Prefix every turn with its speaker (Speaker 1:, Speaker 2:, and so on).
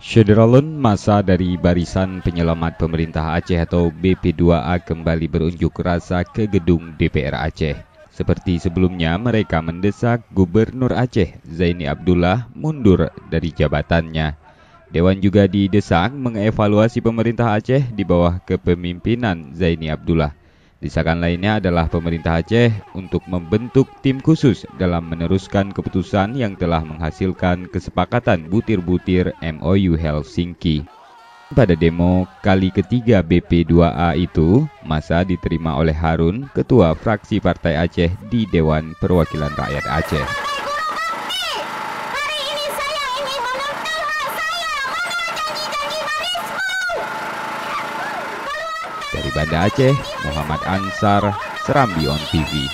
Speaker 1: Syederalun masa dari Barisan Penyelamat Pemerintah Aceh atau BP2A kembali berunjuk rasa ke gedung DPR Aceh. Seperti sebelumnya, mereka mendesak Gubernur Aceh, Zaini Abdullah, mundur dari jabatannya. Dewan juga didesak mengevaluasi pemerintah Aceh di bawah kepemimpinan Zaini Abdullah. Desakan lainnya adalah pemerintah Aceh untuk membentuk tim khusus dalam meneruskan keputusan yang telah menghasilkan kesepakatan butir-butir MOU Helsinki. Pada demo kali ketiga BP2A itu, masa diterima oleh Harun, Ketua Fraksi Partai Aceh di Dewan Perwakilan Rakyat Aceh. Dari Banda Aceh, Muhammad Ansar, Serambi On TV.